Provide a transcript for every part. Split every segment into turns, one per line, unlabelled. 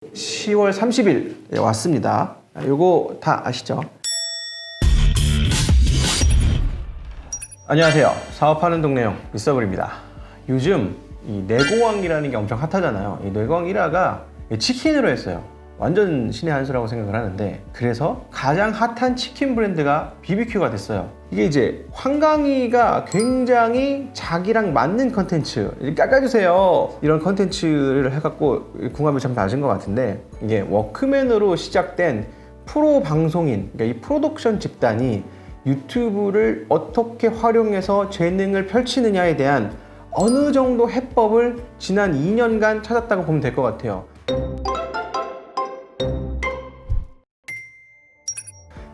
10월 30일 왔습니다. 요거 다 아시죠? 안녕하세요. 사업하는 동네형 미서블입니다. 요즘 이 내고왕이라는 게 엄청 핫하잖아요. 이 내고왕 1화가 치킨으로 했어요. 완전 신의 한 수라고 생각을 하는데, 그래서 가장 핫한 치킨 브랜드가 BBQ가 됐어요. 이게 이제 황강희가 굉장히 자기랑 맞는 컨텐츠, 깎아주세요 이런 컨텐츠를 해갖고 궁합이 참 맞은 것 같은데, 이게 워크맨으로 시작된 프로 방송인, 그러니까 이 프로덕션 집단이 유튜브를 어떻게 활용해서 재능을 펼치느냐에 대한 어느 정도 해법을 지난 2년간 찾았다고 보면 될 것 같아요.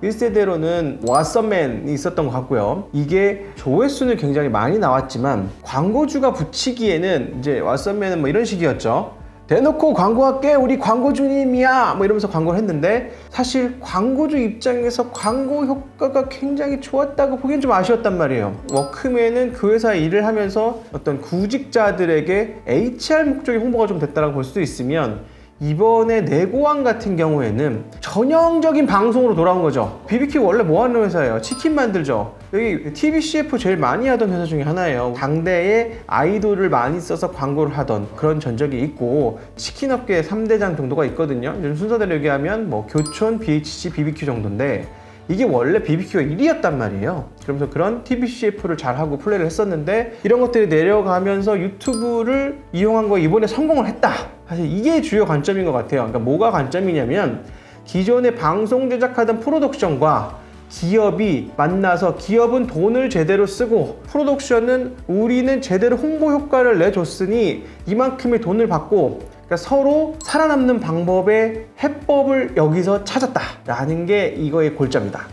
1세대로는 왓썸맨이 있었던 것 같고요. 이게 조회수는 굉장히 많이 나왔지만 광고주가 붙이기에는 이제 왓썸맨은 뭐 이런 식이었죠. 대놓고 광고할게, 우리 광고주님이야, 뭐 이러면서 광고를 했는데, 사실 광고주 입장에서 광고 효과가 굉장히 좋았다고 보기엔 좀 아쉬웠단 말이에요. 워크맨은 그 회사에 일을 하면서 어떤 구직자들에게 HR 목적의 홍보가 좀 됐다고 볼 수도 있으면, 이번에 내고왕 같은 경우에는 전형적인 방송으로 돌아온 거죠. BBQ 원래 뭐 하는 회사예요? 치킨 만들죠. 여기 TBCF 제일 많이 하던 회사 중에 하나예요. 당대에 아이돌을 많이 써서 광고를 하던 그런 전적이 있고, 치킨 업계의 3대장 정도가 있거든요. 순서대로 얘기하면 뭐 교촌, BHC, BBQ 정도인데, 이게 원래 BBQ가 1위였단 말이에요. 그러면서 그런 TBCF를 잘하고 플레이를 했었는데, 이런 것들이 내려가면서 유튜브를 이용한 거 이번에 성공을 했다. 사실 이게 주요 관점인 것 같아요. 그러니까 뭐가 관점이냐면, 기존에 방송 제작하던 프로덕션과 기업이 만나서, 기업은 돈을 제대로 쓰고 프로덕션은 우리는 제대로 홍보 효과를 내줬으니 이만큼의 돈을 받고, 그러니까 서로 살아남는 방법의 해법을 여기서 찾았다라는 게 이거의 골자입니다.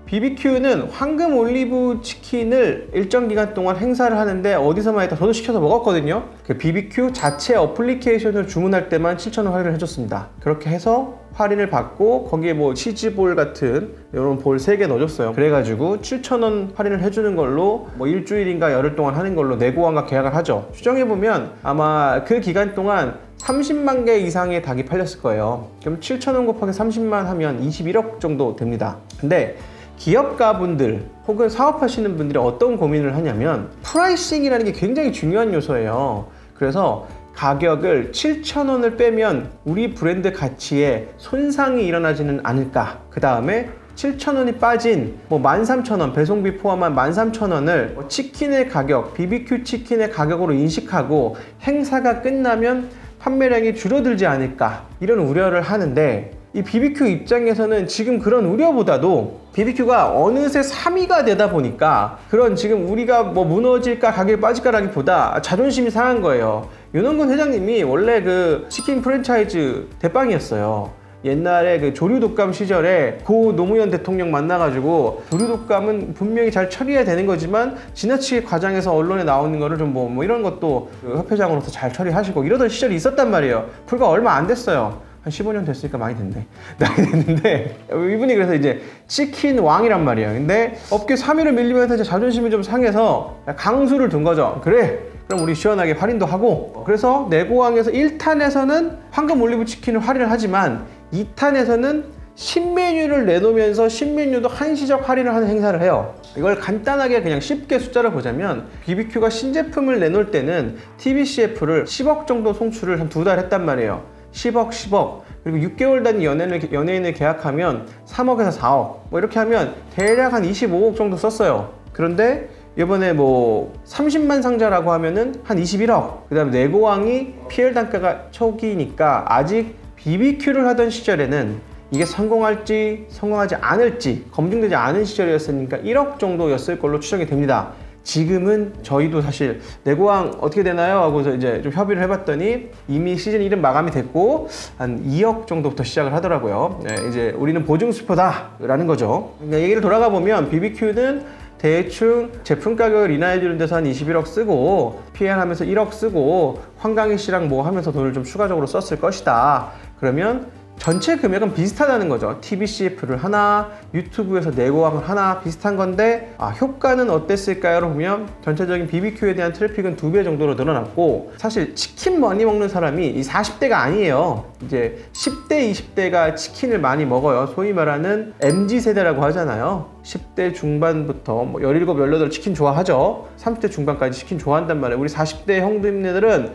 BBQ는 황금 올리브 치킨을 일정 기간 동안 행사를 하는데, 어디서만 했다 저도 시켜서 먹었거든요. 그 BBQ 자체 어플리케이션을 주문할 때만 7,000원 할인을 해줬습니다. 그렇게 해서 할인을 받고, 거기에 뭐 치즈볼 같은 이런 볼 3개 넣어줬어요. 그래가지고 7,000원 할인을 해주는 걸로 뭐 일주일인가 열흘 동안 하는 걸로 내고왕과 계약을 하죠. 추정해보면 아마 그 기간 동안 30만 개 이상의 닭이 팔렸을 거예요. 그럼 7,000원 곱하기 30만 하면 21억 정도 됩니다. 근데 기업가분들 혹은 사업하시는 분들이 어떤 고민을 하냐면, 프라이싱이라는 게 굉장히 중요한 요소예요. 그래서 가격을 7,000원을 빼면 우리 브랜드 가치에 손상이 일어나지는 않을까. 그 다음에 7,000원이 빠진 뭐 13,000원, 배송비 포함한 13,000원을 치킨의 가격, BBQ 치킨의 가격으로 인식하고 행사가 끝나면 판매량이 줄어들지 않을까, 이런 우려를 하는데, 이 BBQ 입장에서는 지금 그런 우려보다도 BBQ가 어느새 3위가 되다 보니까, 그런 지금 우리가 뭐 무너질까 가격이 빠질까라기보다 자존심이 상한 거예요. 윤원근 회장님이 원래 그 치킨 프랜차이즈 대빵이었어요. 옛날에 그 조류독감 시절에 고 노무현 대통령 만나가지고, 조류독감은 분명히 잘 처리해야 되는 거지만 지나치게 과장해서 언론에 나오는 거를 좀 뭐 이런 것도 그 협회장으로서 잘 처리하시고 이러던 시절이 있었단 말이에요. 불과 얼마 안 됐어요. 한 15년 됐으니까 많이 됐는데 이분이 그래서 이제 치킨 왕이란 말이에요. 근데 업계 3위를 밀리면서 이제 자존심이 좀 상해서 강수를 둔 거죠. 그래, 그럼 우리 시원하게 할인도 하고. 그래서 내고왕에서 1탄에서는 황금 올리브 치킨을 할인을 하지만 2탄에서는 신메뉴를 내놓으면서 신메뉴도 한시적 할인을 하는 행사를 해요. 이걸 간단하게 그냥 쉽게 숫자를 보자면, BBQ가 신제품을 내놓을 때는 TBCF를 10억 정도 송출을 한 2달 했단 말이에요. 10억, 그리고 6개월 단위 연예인을 계약하면 3억에서 4억, 뭐 이렇게 하면 대략 한 25억 정도 썼어요. 그런데 이번에 뭐 30만 상자라고 하면은 한 21억. 그 다음에 내고왕이 PL 단가가 초기니까 아직 BBQ를 하던 시절에는 이게 성공할지 성공하지 않을지 검증되지 않은 시절이었으니까 1억 정도였을 걸로 추정이 됩니다. 지금은 저희도 사실 내고왕 어떻게 되나요? 하고서 이제 좀 협의를 해봤더니 이미 시즌 1은 마감이 됐고 한 2억 정도부터 시작을 하더라고요. 네, 이제 우리는 보증수표다라는 거죠. 그러니까 얘기를 돌아가 보면 BBQ는 대충 제품 가격을 인하해주는 데서 한 21억 쓰고 PR 하면서 1억 쓰고 황강희 씨랑 뭐 하면서 돈을 좀 추가적으로 썼을 것이다. 그러면 전체 금액은 비슷하다는 거죠. TBCF를 하나, 유튜브에서 내고왕을 하나 비슷한 건데 효과는 어땠을까요? 보면 전체적인 BBQ에 대한 트래픽은 2배 정도로 늘어났고 사실 치킨 많이 먹는 사람이 이 40대가 아니에요. 이제 10대, 20대가 치킨을 많이 먹어요. 소위 말하는 MZ세대라고 하잖아요. 10대 중반부터 뭐 17, 18 치킨 좋아하죠. 30대 중반까지 치킨 좋아한단 말이에요. 우리 40대 형들네들은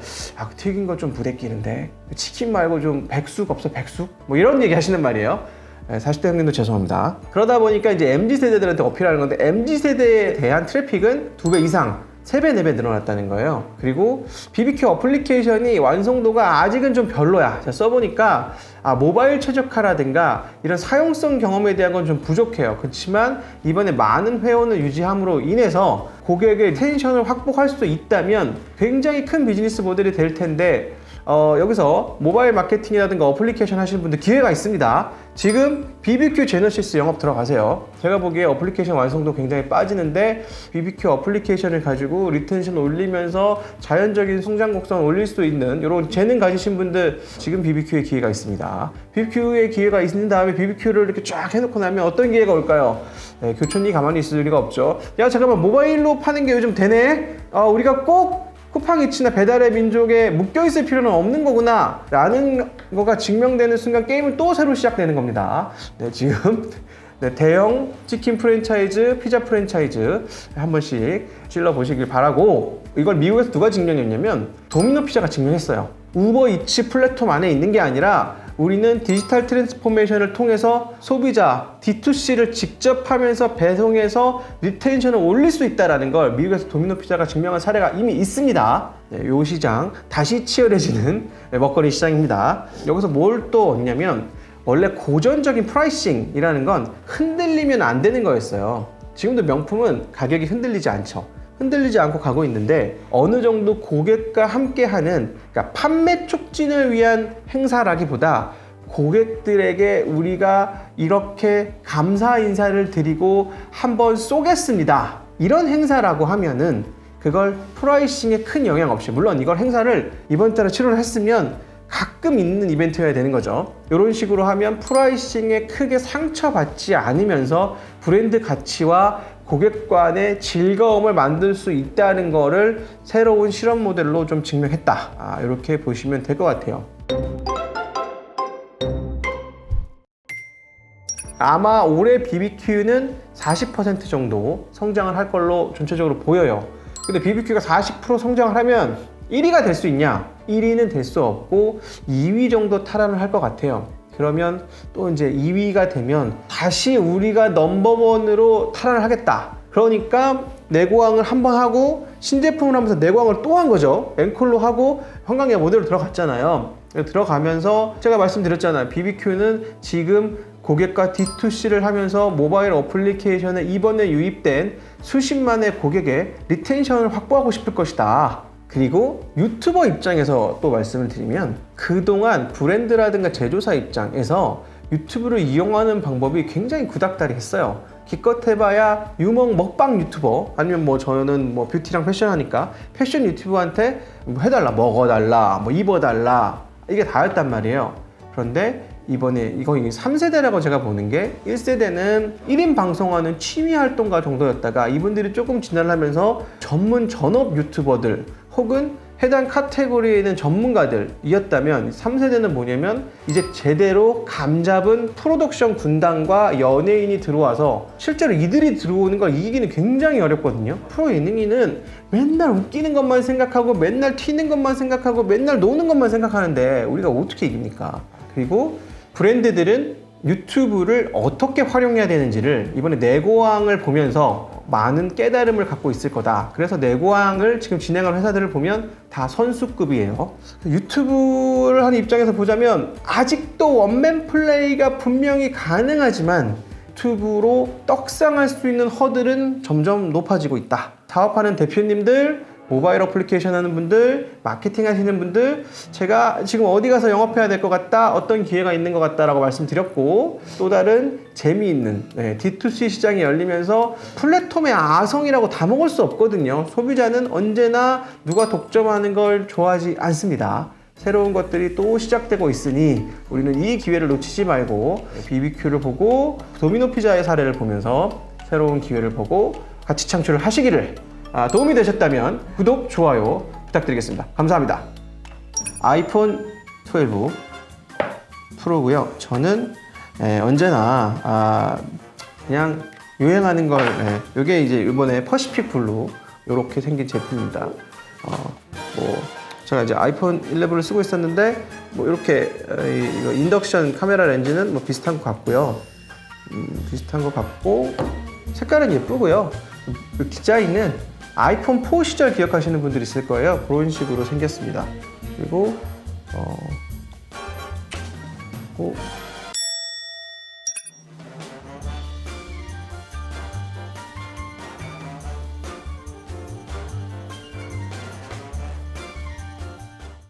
튀긴 거 좀 부대끼는데 치킨 말고 좀 백숙 없어? 백숙? 뭐 이런 얘기 하시는 말이에요. 40대 형님도 죄송합니다. 그러다 보니까 이제 MZ세대들한테 어필하는 건데 MZ세대에 대한 트래픽은 2배 이상 3배, 4배 늘어났다는 거예요. 그리고 BBQ 어플리케이션이 완성도가 아직은 좀 별로야. 제가 써보니까 모바일 최적화라든가 이런 사용성 경험에 대한 건 좀 부족해요. 그렇지만 이번에 많은 회원을 유지함으로 인해서 고객의 텐션을 확보할 수 있다면 굉장히 큰 비즈니스 모델이 될 텐데 여기서 모바일 마케팅이라든가 어플리케이션 하시는 분들 기회가 있습니다. 지금 BBQ 제너시스 영업 들어가세요. 제가 보기에 어플리케이션 완성도 굉장히 빠지는데 BBQ 어플리케이션을 가지고 리텐션 올리면서 자연적인 성장 곡선 올릴 수 있는 이런 재능 가지신 분들 지금 BBQ의 기회가 있습니다. BBQ의 기회가 있는 다음에 BBQ를 이렇게 쫙 해놓고 나면 어떤 기회가 올까요? 교촌이 가만히 있을 리가 없죠. 야 잠깐만 모바일로 파는 게 요즘 되네? 우리가 꼭 쿠팡이츠나 배달의 민족에 묶여있을 필요는 없는 거구나 라는 거가 증명되는 순간 게임은 또 새로 시작되는 겁니다. 지금 대형 치킨 프랜차이즈, 피자 프랜차이즈 한 번씩 찔러보시길 바라고 이걸 미국에서 누가 증명했냐면 도미노 피자가 증명했어요. 우버이츠 플랫폼 안에 있는 게 아니라 우리는 디지털 트랜스포메이션을 통해서 소비자 D2C를 직접 하면서 배송해서 리텐션을 올릴 수 있다는 걸 미국에서 도미노 피자가 증명한 사례가 이미 있습니다. 이 시장 다시 치열해지는 먹거리 시장입니다. 여기서 뭘 또 얻냐면 원래 고전적인 프라이싱이라는 건 흔들리면 안 되는 거였어요. 지금도 명품은 가격이 흔들리지 않죠. 흔들리지 않고 가고 있는데 어느 정도 고객과 함께하는 그러니까 판매 촉진을 위한 행사라기보다 고객들에게 우리가 이렇게 감사 인사를 드리고 한번 쏘겠습니다 이런 행사라고 하면은 그걸 프라이싱에 큰 영향 없이 물론 이걸 행사를 이번 달에 치료를 했으면 가끔 있는 이벤트여야 되는 거죠. 이런 식으로 하면 프라이싱에 크게 상처받지 않으면서 브랜드 가치와 고객 간의 즐거움을 만들 수 있다는 거를 새로운 실험 모델로 좀 증명했다. 이렇게 보시면 될 것 같아요. 아마 올해 BBQ는 40% 정도 성장을 할 걸로 전체적으로 보여요. 근데 BBQ가 40% 성장을 하면 1위가 될 수 있냐? 1위는 될 수 없고 2위 정도 탈환을 할 것 같아요. 그러면 또 이제 2위가 되면 다시 우리가 넘버원으로 탈환을 하겠다. 그러니까 내고왕을 한번 하고 신제품을 하면서 내고왕을 또 한 거죠. 앵콜로 하고 형광기가 모델로 들어갔잖아요. 들어가면서 제가 말씀드렸잖아요. BBQ는 지금 고객과 D2C를 하면서 모바일 어플리케이션에 이번에 유입된 수십만의 고객의 리텐션을 확보하고 싶을 것이다. 그리고 유튜버 입장에서 또 말씀을 드리면 그동안 브랜드라든가 제조사 입장에서 유튜브를 이용하는 방법이 굉장히 구닥다리했어요. 기껏 해봐야 유머 먹방 유튜버 아니면 뭐 저는 뭐 뷰티랑 패션 하니까 패션 유튜버한테 뭐 해달라, 먹어달라, 뭐 입어달라 이게 다였단 말이에요. 그런데 이번에 이거 3세대라고 제가 보는 게 1세대는 1인 방송하는 취미 활동가 정도였다가 이분들이 조금 진화를 하면서 전문 전업 유튜버들 혹은 해당 카테고리에 있는 전문가들이었다면 3세대는 뭐냐면 이제 제대로 감 잡은 프로덕션 군단과 연예인이 들어와서 실제로 이들이 들어오는 걸 이기기는 굉장히 어렵거든요. 프로 예능인은 맨날 웃기는 것만 생각하고 맨날 튀는 것만 생각하고 맨날 노는 것만 생각하는데 우리가 어떻게 이깁니까? 그리고 브랜드들은 유튜브를 어떻게 활용해야 되는지를 이번에 내고왕을 보면서 많은 깨달음을 갖고 있을 거다. 그래서 내고왕을 지금 진행하는 회사들을 보면 다 선수급이에요. 유튜브를 하는 입장에서 보자면 아직도 원맨 플레이가 분명히 가능하지만 유튜브로 떡상할 수 있는 허들은 점점 높아지고 있다. 사업하는 대표님들, 모바일 어플리케이션 하는 분들, 마케팅 하시는 분들, 제가 지금 어디 가서 영업해야 될 것 같다, 어떤 기회가 있는 것 같다 라고 말씀드렸고, 또 다른 재미있는 D2C 시장이 열리면서 플랫폼의 아성이라고 다 먹을 수 없거든요. 소비자는 언제나 누가 독점하는 걸 좋아하지 않습니다. 새로운 것들이 또 시작되고 있으니 우리는 이 기회를 놓치지 말고 BBQ를 보고 도미노 피자의 사례를 보면서 새로운 기회를 보고 가치 창출을 하시기를. 도움이 되셨다면 구독, 좋아요 부탁드리겠습니다. 감사합니다. 아이폰 12 프로고요. 저는 언제나 그냥 유행하는 걸, 이게 이제 이번에 퍼시픽 블루 이렇게 생긴 제품입니다. 제가 이제 아이폰 11을 쓰고 있었는데 이렇게 이거 인덕션 카메라 렌즈는 비슷한 것 같고요. 비슷한 것 같고 색깔은 예쁘고요. 그 디자인은 아이폰 4 시절 기억하시는 분들이 있을 거예요. 그런 식으로 생겼습니다. 그리고